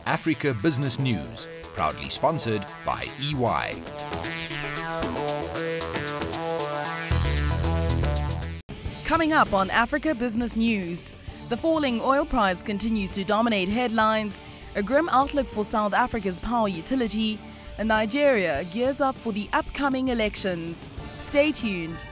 Africa Business News, proudly sponsored by EY. Coming up on Africa Business News, the falling oil price continues to dominate headlines, a grim outlook for South Africa's power utility, and Nigeria gears up for the upcoming elections. Stay tuned.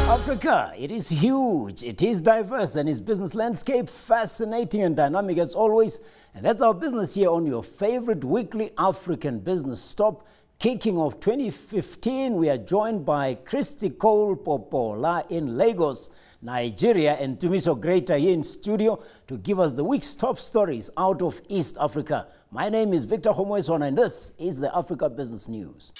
Africa, it is huge, it is diverse, and its business landscape fascinating and dynamic as always. And that's our business here on your favorite weekly African business stop. Kicking off 2015, we are joined by Christy Cole Popola in Lagos, Nigeria, and Tumiso Greater here in studio to give us the week's top stories out of East Africa. My name is Victor Homoeswana, and this is the Africa Business News.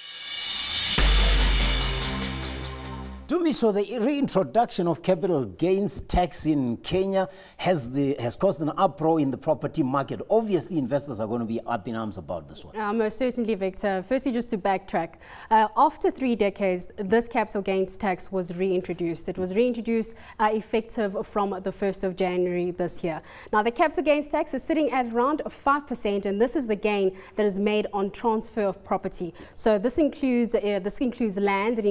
Tumiso, the reintroduction of capital gains tax in Kenya has caused an uproar in the property market. Obviously, investors are going to be up in arms about this one. Most certainly, Victor. Firstly, just to backtrack, after 3 decades, this capital gains tax was reintroduced. It was reintroduced effective from the 1st of January this year. Now, the capital gains tax is sitting at around 5%, and this is the gain that is made on transfer of property. So this includes land, it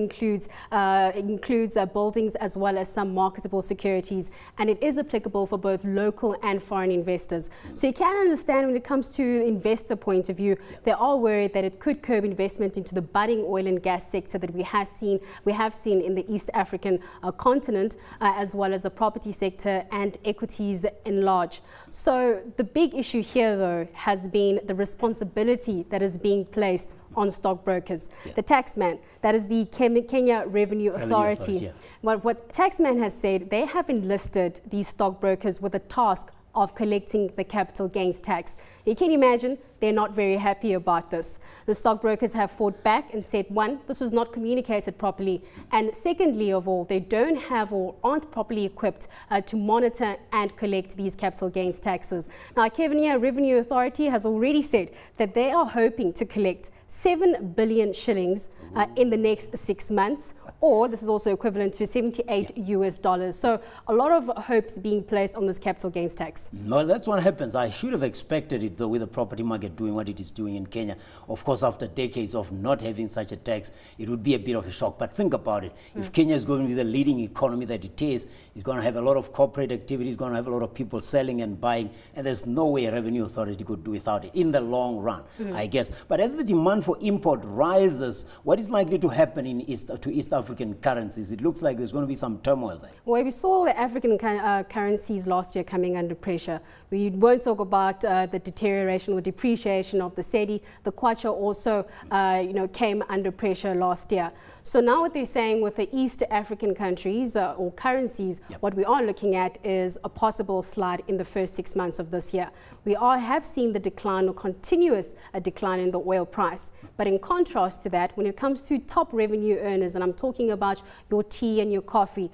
includes buildings as well as some marketable securities, and it is applicable for both local and foreign investors. So you can understand when it comes to investor point of view, they are worried that it could curb investment into the budding oil and gas sector that we have seen in the East African continent, as well as the property sector and equities in large. So the big issue here, though, has been the responsibility that is being placed on stockbrokers. The taxman, that is the Kenya Revenue Authority. What taxman has said, they have enlisted these stockbrokers with a task of collecting the capital gains tax. You can imagine they're not very happy about this. The stockbrokers have fought back and said, one, this was not communicated properly, and secondly of all, they don't have or aren't properly equipped to monitor and collect these capital gains taxes. Now, Kenya Revenue Authority has already said that they are hoping to collect 7 billion shillings in the next 6 months, or this is also equivalent to $78 US. So a lot of hopes being placed on this capital gains tax. No, that's what happens. I should have expected it, though, with the property market doing what it is doing in Kenya. Of course, after decades of not having such a tax, it would be a bit of a shock. But think about it. If Kenya is going to be the leading economy that it is, it's going to have a lot of corporate activity, it's going to have a lot of people selling and buying, and there's no way a revenue authority could do without it in the long run, I guess. But as the demand for import rises, what is likely to happen in East African currencies? It looks like there's going to be some turmoil there. Well, we saw the African currencies last year coming under pressure. We won't talk about the deterioration or depreciation of the cedi. The kwacha also came under pressure last year. So now what they're saying with the East African countries or currencies, what we are looking at is a possible slide in the first 6 months of this year. We have seen the decline or continuous decline in the oil price. But in contrast to that, when it comes to top revenue earners, and I'm talking about your tea and your coffee,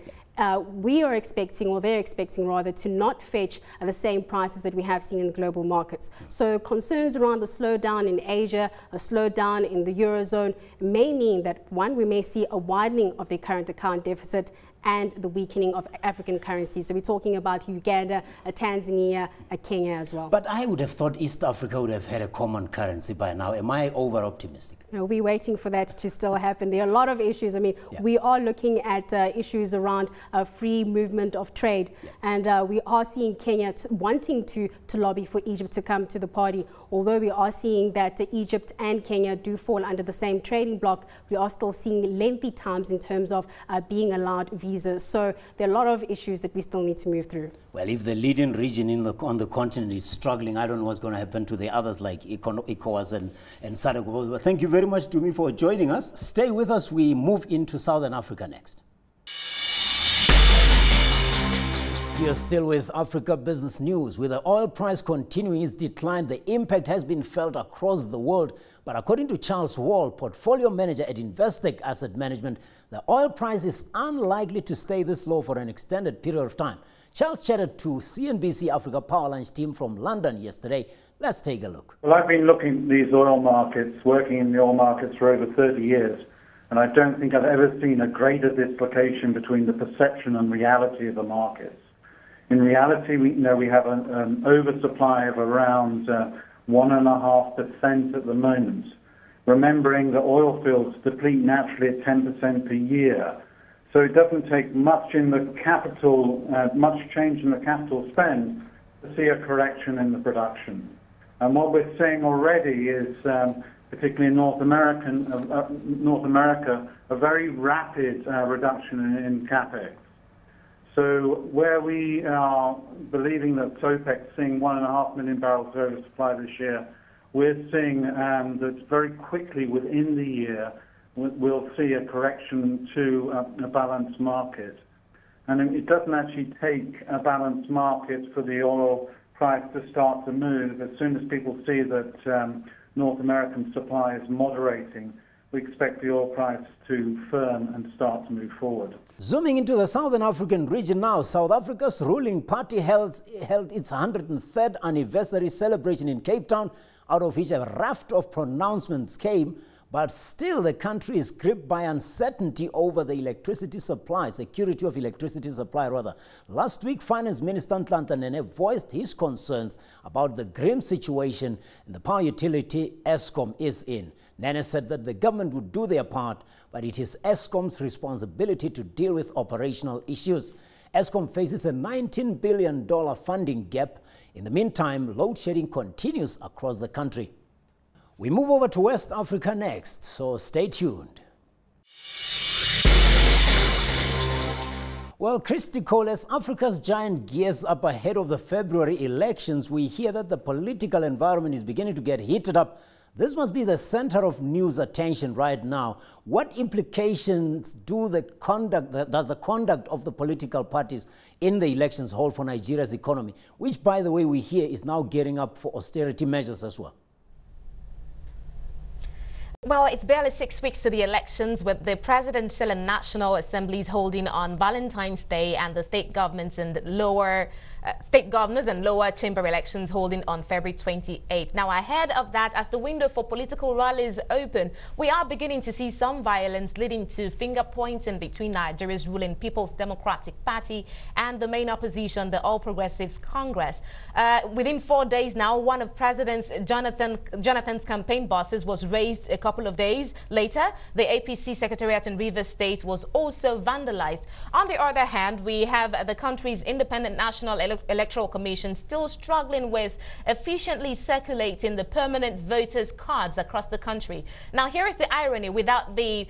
we are expecting, or they're expecting rather, to not fetch the same prices that we have seen in global markets. So concerns around the slowdown in Asia, a slowdown in the Eurozone may mean that, one, we may see a widening of the current account deficit and the weakening of African currencies. So we're talking about Uganda, Tanzania, Kenya as well. But I would have thought East Africa would have had a common currency by now. Am I over-optimistic? No, we're waiting for that to still happen. There are a lot of issues. I mean, we are looking at issues around free movement of trade. And we are seeing Kenya wanting to lobby for Egypt to come to the party. Although we are seeing that Egypt and Kenya do fall under the same trading bloc, we are still seeing lengthy times in terms of being allowed visas. So there are a lot of issues that we still need to move through. Well, if the leading region on the continent is struggling, I don't know what's going to happen to the others like ECOWAS and SADC. Well, thank you very much to me for joining us. Stay with us. We move into Southern Africa next. You're still with Africa Business News. With the oil price continuing its decline, the impact has been felt across the world. But according to Charles Wall, portfolio manager at Investec Asset Management, the oil price is unlikely to stay this low for an extended period of time. Charles chatted to CNBC Africa Power Lunch team from London yesterday. Let's take a look. Well, I've been looking at these oil markets, working in the oil markets for over 30 years. And I don't think I've ever seen a greater dislocation between the perception and reality of the markets. In reality, we have an oversupply of around 1.5% at the moment. Remembering that oil fields deplete naturally at 10% per year. So it doesn't take much in the capital, much change in the capital spend to see a correction in the production. And what we're seeing already is, particularly in North America, a very rapid reduction in capex. So where we are believing that OPEC is seeing 1.5 million barrels of oversupply this year, we're seeing that very quickly within the year we'll see a correction to a balanced market. And it doesn't actually take a balanced market for the oil price to start to move. As soon as people see that North American supply is moderating, we expect the oil price to firm and start to move forward. Zooming into the Southern African region now, South Africa's ruling party held its 103rd anniversary celebration in Cape Town, out of which a raft of pronouncements came, but still the country is gripped by uncertainty over the electricity supply, security of electricity supply rather. Last week, Finance Minister Nhlanhla Nene voiced his concerns about the grim situation the power utility Eskom is in. Nene said that the government would do their part, but it is Eskom's responsibility to deal with operational issues. Eskom faces a $19 billion funding gap. In the meantime, load shedding continues across the country. We move over to West Africa next, so stay tuned. Well, Christy Cole, as Africa's giant gears up ahead of the February elections, we hear that the political environment is beginning to get heated up. This must be the center of news attention right now. What implications does the conduct of the political parties in the elections hold for Nigeria's economy, which, by the way, we hear is now gearing up for austerity measures as well? Well, it's barely 6 weeks to the elections, with the presidential and national assemblies holding on Valentine's Day and the state governments and state governors and lower chamber elections holding on February 28th. Now, ahead of that, as the window for political rallies open, we are beginning to see some violence leading to finger pointing between Nigeria's ruling People's Democratic Party and the main opposition, the All Progressives Congress. Within 4 days now, one of President Jonathan's campaign bosses was raised. A couple of days later, the APC Secretariat in Rivers State was also vandalized. On the other hand, we have the country's Independent National Electoral Commission still struggling with efficiently circulating the permanent voters' cards across the country. Now, here is the irony. Without the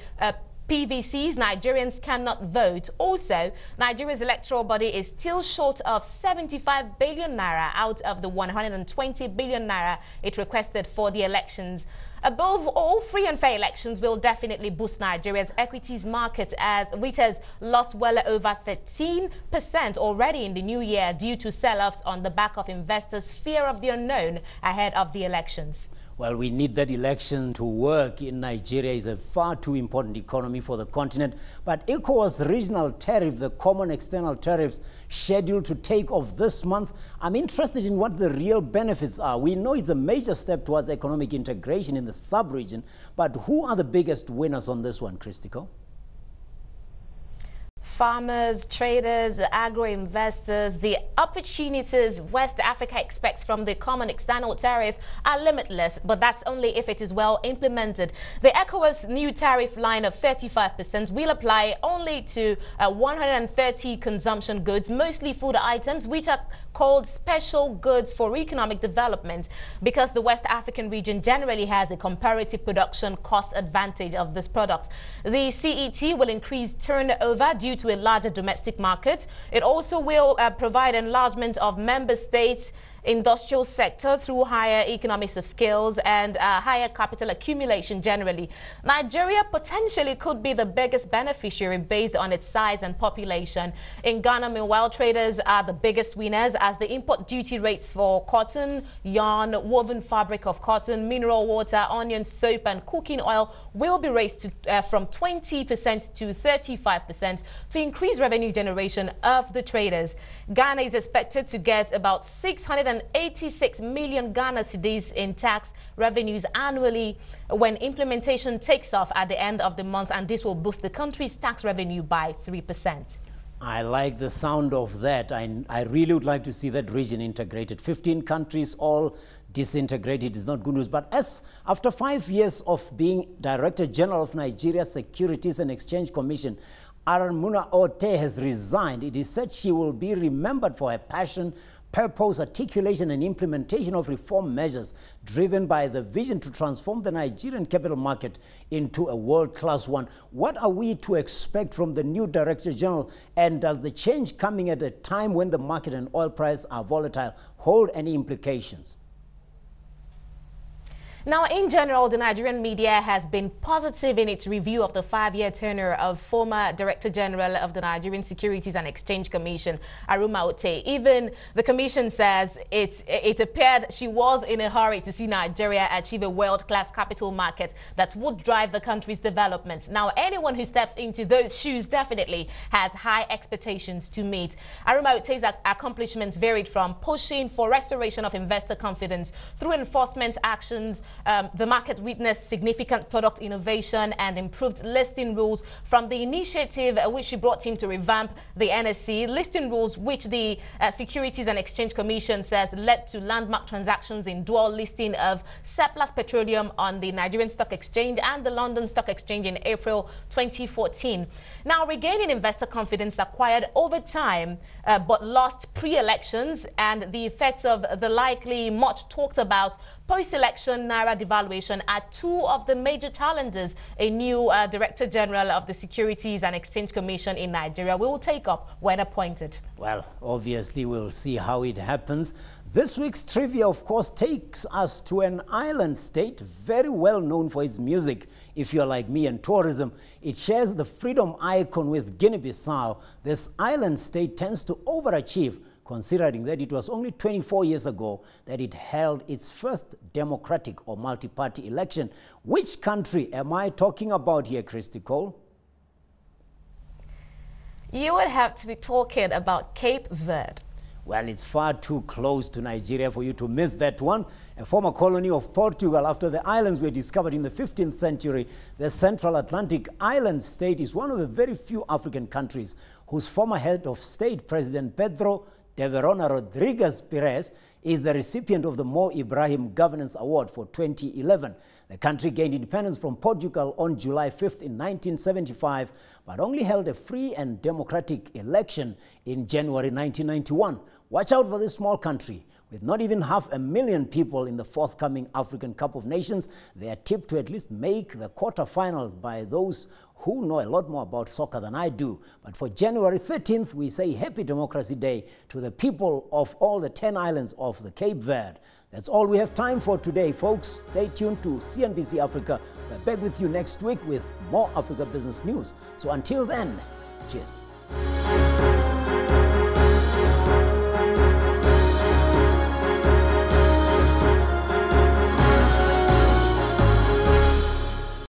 PVCs, Nigerians cannot vote. Also, Nigeria's electoral body is still short of 75 billion naira out of the 120 billion naira it requested for the elections. Above all, free and fair elections will definitely boost Nigeria's equities market, which has lost well over 13% already in the new year due to sell-offs on the back of investors' fear of the unknown ahead of the elections. Well, we need that election to work in Nigeria. Is a far too important economy for the continent. But ECOWAS regional tariff, the common external tariffs scheduled to take off this month, I'm interested in what the real benefits are. We know it's a major step towards economic integration in the sub-region, but who are the biggest winners on this one, Christico? Farmers, traders, agro-investors, the opportunities West Africa expects from the common external tariff are limitless, but that's only if it is well implemented. The ECOWAS new tariff line of 35% will apply only to 130 consumption goods, mostly food items, which are called special goods for economic development, because the West African region generally has a comparative production cost advantage of this product. The CET will increase turnover due to a larger domestic market. It also will provide enlargement of member states' industrial sector through higher economies of scales and higher capital accumulation generally. Nigeria potentially could be the biggest beneficiary based on its size and population. In Ghana, meanwhile, traders are the biggest winners as the import duty rates for cotton, yarn, woven fabric of cotton, mineral water, onion, soap and cooking oil will be raised to, from 20% to 35% to increase revenue generation of the traders. Ghana is expected to get about 600 186 million Ghana cedis in tax revenues annually when implementation takes off at the end of the month, and this will boost the country's tax revenue by 3%. I like the sound of that. I really would like to see that region integrated. 15 countries all disintegrated is not good news. But after 5 years of being Director General of Nigeria's Securities and Exchange Commission, Aramuna Ote has resigned. It is said she will be remembered for her passion, purpose, articulation and implementation of reform measures driven by the vision to transform the Nigerian capital market into a world-class one. What are we to expect from the new Director General, and does the change coming at a time when the market and oil price are volatile hold any implications? Now, in general, the Nigerian media has been positive in its review of the 5-year tenure of former Director General of the Nigerian Securities and Exchange Commission, Aruma Ote. Even the commission says it appeared she was in a hurry to see Nigeria achieve a world-class capital market that would drive the country's development. Now, anyone who steps into those shoes definitely has high expectations to meet. Aruma Ote's accomplishments varied from pushing for restoration of investor confidence through enforcement actions. The market witnessed significant product innovation and improved listing rules from the initiative which she brought in to revamp the NSE. Listing rules which the Securities and Exchange Commission says led to landmark transactions in dual listing of Seplat Petroleum on the Nigerian Stock Exchange and the London Stock Exchange in April 2014. Now, regaining investor confidence acquired over time but lost pre-elections, and the effects of the likely much talked about post-election Naira devaluation are two of the major challenges a new Director General of the Securities and Exchange Commission in Nigeria will take up when appointed. Well, obviously we'll see how it happens. This week's trivia, of course, takes us to an island state very well known for its music. If you're like me and tourism, it shares the freedom icon with Guinea-Bissau. This island state tends to overachieve, considering that it was only 24 years ago that it held its first democratic or multi-party election. Which country am I talking about here, Christy Cole? You would have to be talking about Cape Verde. Well, it's far too close to Nigeria for you to miss that one. A former colony of Portugal after the islands were discovered in the 15th century, the Central Atlantic island state is one of the very few African countries whose former head of state, President Pedro de Verona Rodriguez Perez, is the recipient of the Mo Ibrahim Governance Award for 2011. The country gained independence from Portugal on July 5th in 1975, but only held a free and democratic election in January 1991. Watch out for this small country. With not even 500,000 people in the forthcoming African Cup of Nations, they are tipped to at least make the quarterfinal by those who know a lot more about soccer than I do. But for January 13th, we say Happy Democracy Day to the people of all the 10 islands of the Cape Verde. That's all we have time for today, folks. Stay tuned to CNBC Africa. We're back with you next week with more Africa business news. So until then, cheers.